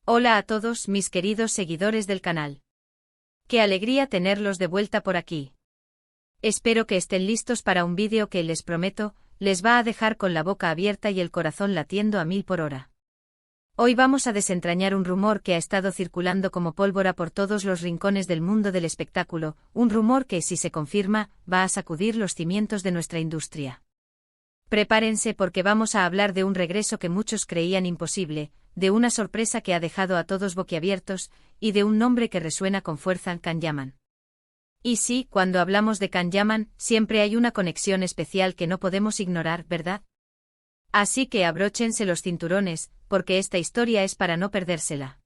Hola a todos mis queridos seguidores del canal. Qué alegría tenerlos de vuelta por aquí. Espero que estén listos para un vídeo que, les prometo, les va a dejar con la boca abierta y el corazón latiendo a 1000 por hora. Hoy vamos a desentrañar un rumor que ha estado circulando como pólvora por todos los rincones del mundo del espectáculo, un rumor que, si se confirma, va a sacudir los cimientos de nuestra industria. Prepárense porque vamos a hablar de un regreso que muchos creían imposible, de una sorpresa que ha dejado a todos boquiabiertos, y de un nombre que resuena con fuerza: Can Yaman. Y sí, cuando hablamos de Can Yaman, siempre hay una conexión especial que no podemos ignorar, ¿verdad? Así que abróchense los cinturones, porque esta historia es para no perdérsela.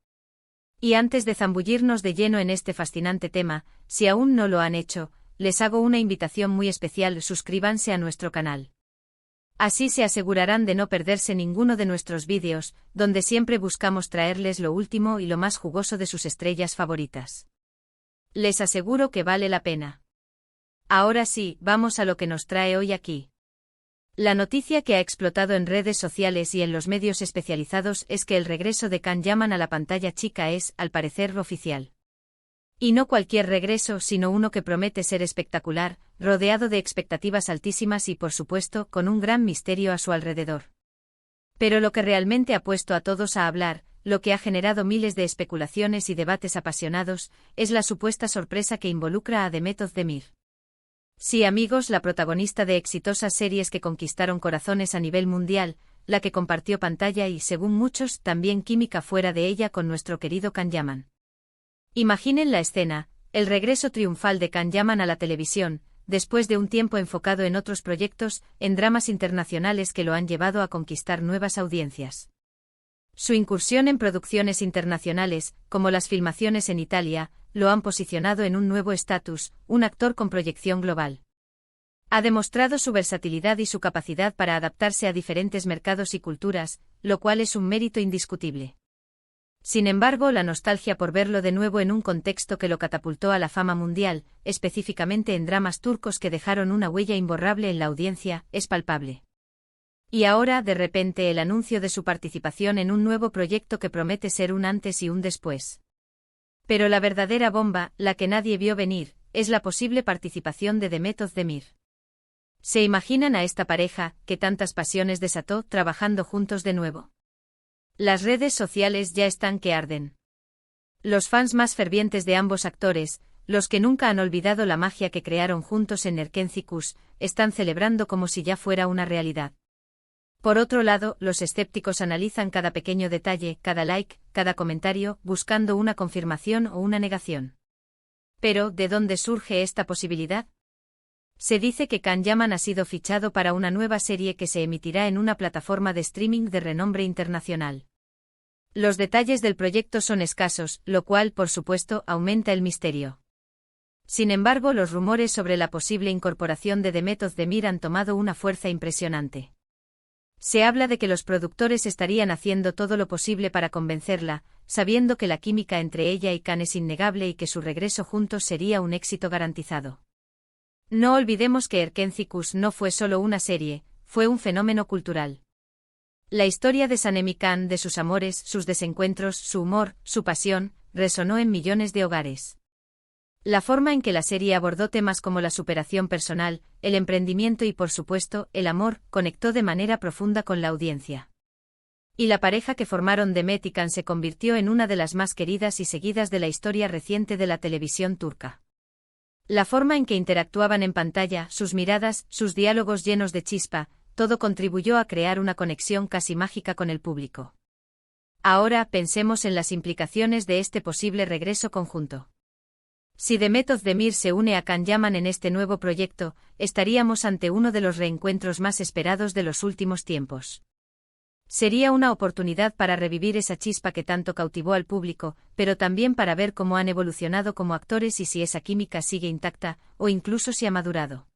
Y antes de zambullirnos de lleno en este fascinante tema, si aún no lo han hecho, les hago una invitación muy especial: suscríbanse a nuestro canal. Así se asegurarán de no perderse ninguno de nuestros vídeos, donde siempre buscamos traerles lo último y lo más jugoso de sus estrellas favoritas. Les aseguro que vale la pena. Ahora sí, vamos a lo que nos trae hoy aquí. La noticia que ha explotado en redes sociales y en los medios especializados es que el regreso de Can Yaman a la pantalla chica es, al parecer, oficial. Y no cualquier regreso, sino uno que promete ser espectacular, rodeado de expectativas altísimas y, por supuesto, con un gran misterio a su alrededor. Pero lo que realmente ha puesto a todos a hablar, lo que ha generado miles de especulaciones y debates apasionados, es la supuesta sorpresa que involucra a Demet Özdemir. Sí, amigos, la protagonista de exitosas series que conquistaron corazones a nivel mundial, la que compartió pantalla y, según muchos, también química fuera de ella con nuestro querido Can Yaman. Imaginen la escena: el regreso triunfal de Can Yaman a la televisión, después de un tiempo enfocado en otros proyectos, en dramas internacionales que lo han llevado a conquistar nuevas audiencias. Su incursión en producciones internacionales, como las filmaciones en Italia, lo han posicionado en un nuevo estatus: un actor con proyección global. Ha demostrado su versatilidad y su capacidad para adaptarse a diferentes mercados y culturas, lo cual es un mérito indiscutible. Sin embargo, la nostalgia por verlo de nuevo en un contexto que lo catapultó a la fama mundial, específicamente en dramas turcos que dejaron una huella imborrable en la audiencia, es palpable. Y ahora, de repente, el anuncio de su participación en un nuevo proyecto que promete ser un antes y un después. Pero la verdadera bomba, la que nadie vio venir, es la posible participación de Demet Özdemir. ¿Se imaginan a esta pareja, que tantas pasiones desató, trabajando juntos de nuevo? Las redes sociales ya están que arden. Los fans más fervientes de ambos actores, los que nunca han olvidado la magia que crearon juntos en Erkenci Kuş, están celebrando como si ya fuera una realidad. Por otro lado, los escépticos analizan cada pequeño detalle, cada like, cada comentario, buscando una confirmación o una negación. Pero, ¿de dónde surge esta posibilidad? Se dice que Can Yaman ha sido fichado para una nueva serie que se emitirá en una plataforma de streaming de renombre internacional. Los detalles del proyecto son escasos, lo cual, por supuesto, aumenta el misterio. Sin embargo, los rumores sobre la posible incorporación de Demet Özdemir han tomado una fuerza impresionante. Se habla de que los productores estarían haciendo todo lo posible para convencerla, sabiendo que la química entre ella y Can es innegable y que su regreso juntos sería un éxito garantizado. No olvidemos que Erkenci Kuş no fue solo una serie, fue un fenómeno cultural. La historia de Sanem y Can, de sus amores, sus desencuentros, su humor, su pasión, resonó en millones de hogares. La forma en que la serie abordó temas como la superación personal, el emprendimiento y, por supuesto, el amor, conectó de manera profunda con la audiencia. Y la pareja que formaron Demet y Can se convirtió en una de las más queridas y seguidas de la historia reciente de la televisión turca. La forma en que interactuaban en pantalla, sus miradas, sus diálogos llenos de chispa, todo contribuyó a crear una conexión casi mágica con el público. Ahora, pensemos en las implicaciones de este posible regreso conjunto. Si Demet Özdemir se une a Can Yaman en este nuevo proyecto, estaríamos ante uno de los reencuentros más esperados de los últimos tiempos. Sería una oportunidad para revivir esa chispa que tanto cautivó al público, pero también para ver cómo han evolucionado como actores y si esa química sigue intacta, o incluso si ha madurado.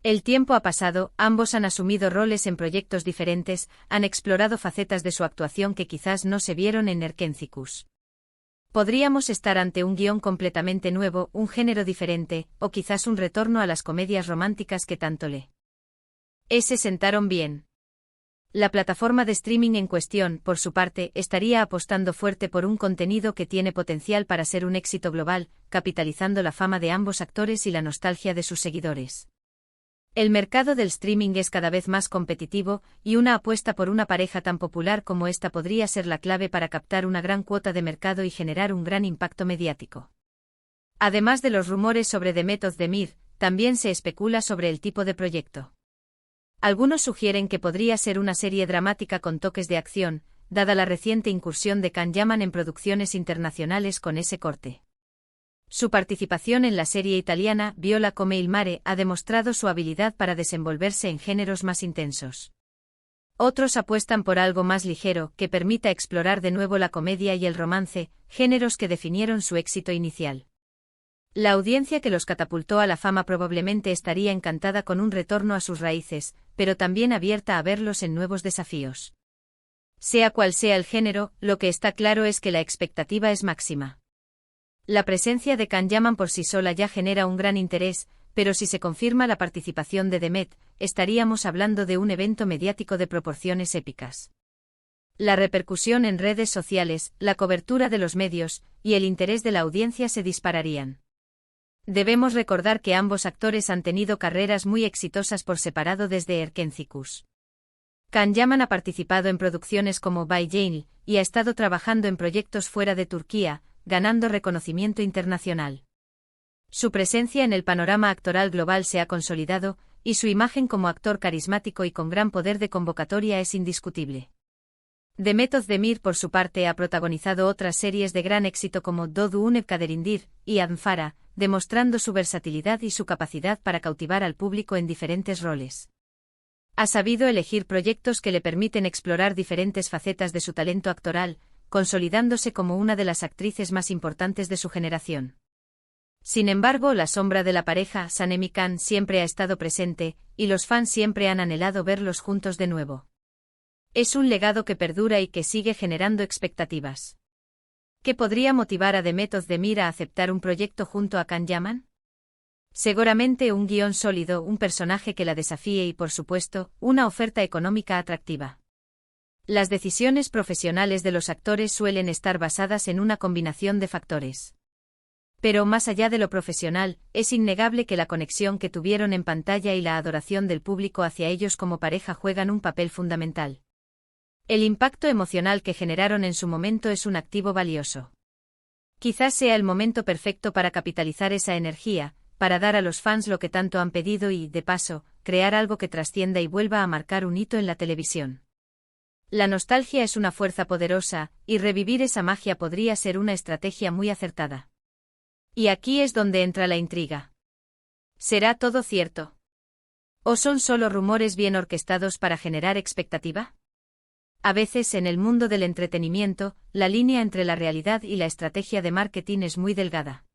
El tiempo ha pasado, ambos han asumido roles en proyectos diferentes, han explorado facetas de su actuación que quizás no se vieron en Erkenci Kuş. Podríamos estar ante un guión completamente nuevo, un género diferente, o quizás un retorno a las comedias románticas que tanto le sentaron bien. La plataforma de streaming en cuestión, por su parte, estaría apostando fuerte por un contenido que tiene potencial para ser un éxito global, capitalizando la fama de ambos actores y la nostalgia de sus seguidores. El mercado del streaming es cada vez más competitivo, y una apuesta por una pareja tan popular como esta podría ser la clave para captar una gran cuota de mercado y generar un gran impacto mediático. Además de los rumores sobre The Method Demir, también se especula sobre el tipo de proyecto. Algunos sugieren que podría ser una serie dramática con toques de acción, dada la reciente incursión de Can Yaman en producciones internacionales con ese corte. Su participación en la serie italiana Viola come il mare ha demostrado su habilidad para desenvolverse en géneros más intensos. Otros apuestan por algo más ligero, que permita explorar de nuevo la comedia y el romance, géneros que definieron su éxito inicial. La audiencia que los catapultó a la fama probablemente estaría encantada con un retorno a sus raíces, pero también abierta a verlos en nuevos desafíos. Sea cual sea el género, lo que está claro es que la expectativa es máxima. La presencia de Can Yaman por sí sola ya genera un gran interés, pero si se confirma la participación de Demet, estaríamos hablando de un evento mediático de proporciones épicas. La repercusión en redes sociales, la cobertura de los medios, y el interés de la audiencia se dispararían. Debemos recordar que ambos actores han tenido carreras muy exitosas por separado desde Erkencikus. Can Yaman ha participado en producciones como Bay Jail, y ha estado trabajando en proyectos fuera de Turquía, ganando reconocimiento internacional. Su presencia en el panorama actoral global se ha consolidado, y su imagen como actor carismático y con gran poder de convocatoria es indiscutible. The Method Demir, por su parte, ha protagonizado otras series de gran éxito como Dodu Uneb Kaderindir y Adnfara, demostrando su versatilidad y su capacidad para cautivar al público en diferentes roles. Ha sabido elegir proyectos que le permiten explorar diferentes facetas de su talento actoral, consolidándose como una de las actrices más importantes de su generación. Sin embargo, la sombra de la pareja Sanemi Can siempre ha estado presente, y los fans siempre han anhelado verlos juntos de nuevo. Es un legado que perdura y que sigue generando expectativas. ¿Qué podría motivar a The Method Demir a aceptar un proyecto junto a Can Yaman? Seguramente un guión sólido, un personaje que la desafíe y, por supuesto, una oferta económica atractiva. Las decisiones profesionales de los actores suelen estar basadas en una combinación de factores. Pero más allá de lo profesional, es innegable que la conexión que tuvieron en pantalla y la adoración del público hacia ellos como pareja juegan un papel fundamental. El impacto emocional que generaron en su momento es un activo valioso. Quizás sea el momento perfecto para capitalizar esa energía, para dar a los fans lo que tanto han pedido y, de paso, crear algo que trascienda y vuelva a marcar un hito en la televisión. La nostalgia es una fuerza poderosa, y revivir esa magia podría ser una estrategia muy acertada. Y aquí es donde entra la intriga. ¿Será todo cierto? ¿O son solo rumores bien orquestados para generar expectativa? A veces en el mundo del entretenimiento, la línea entre la realidad y la estrategia de marketing es muy delgada.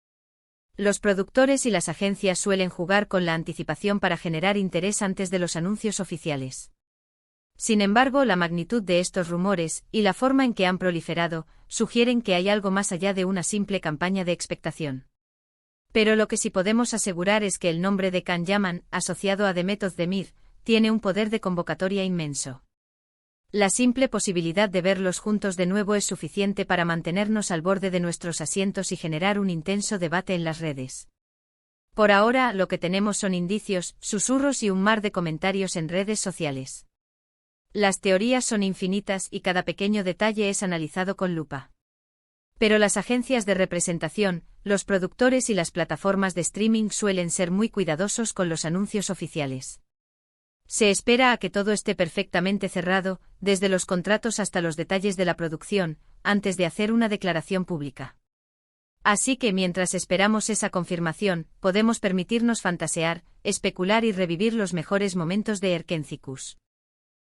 Los productores y las agencias suelen jugar con la anticipación para generar interés antes de los anuncios oficiales. Sin embargo, la magnitud de estos rumores, y la forma en que han proliferado, sugieren que hay algo más allá de una simple campaña de expectación. Pero lo que sí podemos asegurar es que el nombre de Can Yaman, asociado a The Method Demir, tiene un poder de convocatoria inmenso. La simple posibilidad de verlos juntos de nuevo es suficiente para mantenernos al borde de nuestros asientos y generar un intenso debate en las redes. Por ahora, lo que tenemos son indicios, susurros y un mar de comentarios en redes sociales. Las teorías son infinitas y cada pequeño detalle es analizado con lupa. Pero las agencias de representación, los productores y las plataformas de streaming suelen ser muy cuidadosos con los anuncios oficiales. Se espera a que todo esté perfectamente cerrado, desde los contratos hasta los detalles de la producción, antes de hacer una declaración pública. Así que mientras esperamos esa confirmación, podemos permitirnos fantasear, especular y revivir los mejores momentos de Erkencikus.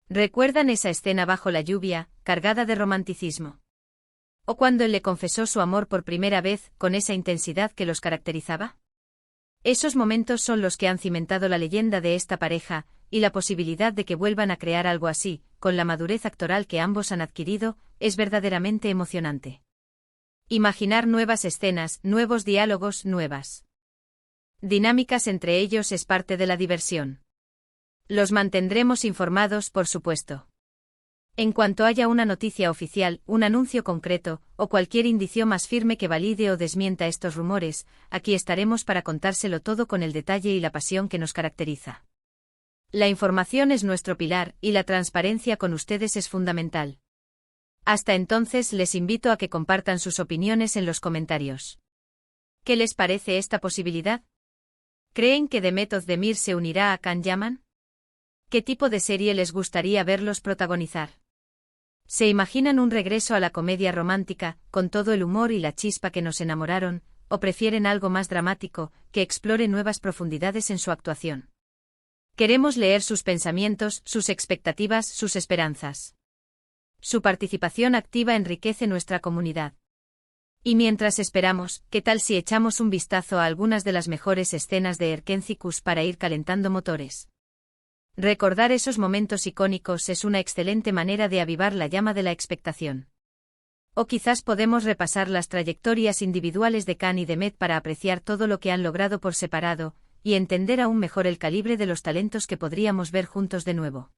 ¿Recuerdan esa escena bajo la lluvia, cargada de romanticismo? ¿O cuando él le confesó su amor por primera vez, con esa intensidad que los caracterizaba? Esos momentos son los que han cimentado la leyenda de esta pareja, y la posibilidad de que vuelvan a crear algo así, con la madurez actoral que ambos han adquirido, es verdaderamente emocionante. Imaginar nuevas escenas, nuevos diálogos, nuevas dinámicas entre ellos es parte de la diversión. Los mantendremos informados, por supuesto. En cuanto haya una noticia oficial, un anuncio concreto, o cualquier indicio más firme que valide o desmienta estos rumores, aquí estaremos para contárselo todo con el detalle y la pasión que nos caracteriza. La información es nuestro pilar, y la transparencia con ustedes es fundamental. Hasta entonces les invito a que compartan sus opiniones en los comentarios. ¿Qué les parece esta posibilidad? ¿Creen que Demet Özdemir se unirá a Can Yaman? ¿Qué tipo de serie les gustaría verlos protagonizar? ¿Se imaginan un regreso a la comedia romántica, con todo el humor y la chispa que nos enamoraron, o prefieren algo más dramático, que explore nuevas profundidades en su actuación? Queremos leer sus pensamientos, sus expectativas, sus esperanzas. Su participación activa enriquece nuestra comunidad. Y mientras esperamos, ¿qué tal si echamos un vistazo a algunas de las mejores escenas de Erkenzicus para ir calentando motores? Recordar esos momentos icónicos es una excelente manera de avivar la llama de la expectación. O quizás podemos repasar las trayectorias individuales de Can y Demet para apreciar todo lo que han logrado por separado, y entender aún mejor el calibre de los talentos que podríamos ver juntos de nuevo.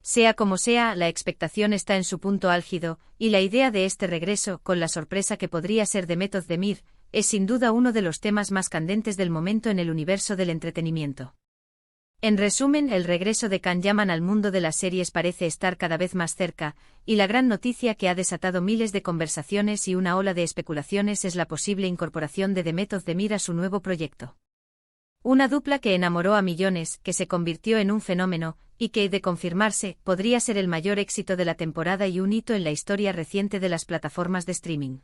Sea como sea, la expectación está en su punto álgido, y la idea de este regreso, con la sorpresa que podría ser Demet Özdemir, es sin duda uno de los temas más candentes del momento en el universo del entretenimiento. En resumen, el regreso de Can Yaman al mundo de las series parece estar cada vez más cerca, y la gran noticia que ha desatado miles de conversaciones y una ola de especulaciones es la posible incorporación de Demet Özdemir a su nuevo proyecto. Una dupla que enamoró a millones, que se convirtió en un fenómeno, y que, de confirmarse, podría ser el mayor éxito de la temporada y un hito en la historia reciente de las plataformas de streaming.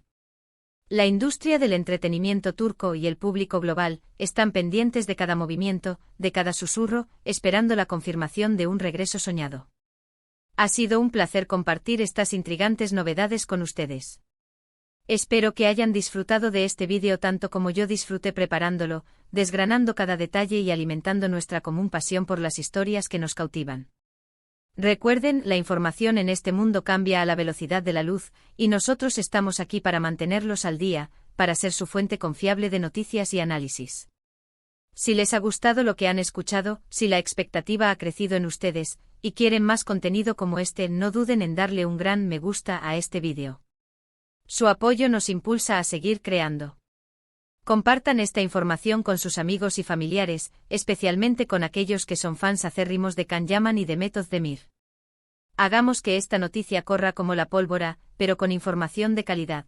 La industria del entretenimiento turco y el público global están pendientes de cada movimiento, de cada susurro, esperando la confirmación de un regreso soñado. Ha sido un placer compartir estas intrigantes novedades con ustedes. Espero que hayan disfrutado de este vídeo tanto como yo disfruté preparándolo, desgranando cada detalle y alimentando nuestra común pasión por las historias que nos cautivan. Recuerden, la información en este mundo cambia a la velocidad de la luz, y nosotros estamos aquí para mantenerlos al día, para ser su fuente confiable de noticias y análisis. Si les ha gustado lo que han escuchado, si la expectativa ha crecido en ustedes, y quieren más contenido como este, no duden en darle un gran me gusta a este vídeo. Su apoyo nos impulsa a seguir creando. Compartan esta información con sus amigos y familiares, especialmente con aquellos que son fans acérrimos de Can Yaman y Demet Özdemir. Hagamos que esta noticia corra como la pólvora, pero con información de calidad.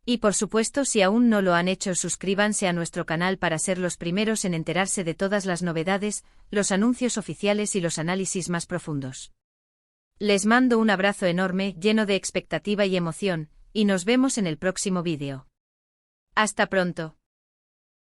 Y por supuesto, si aún no lo han hecho, suscríbanse a nuestro canal para ser los primeros en enterarse de todas las novedades, los anuncios oficiales y los análisis más profundos. Les mando un abrazo enorme, lleno de expectativa y emoción, y nos vemos en el próximo vídeo. Hasta pronto.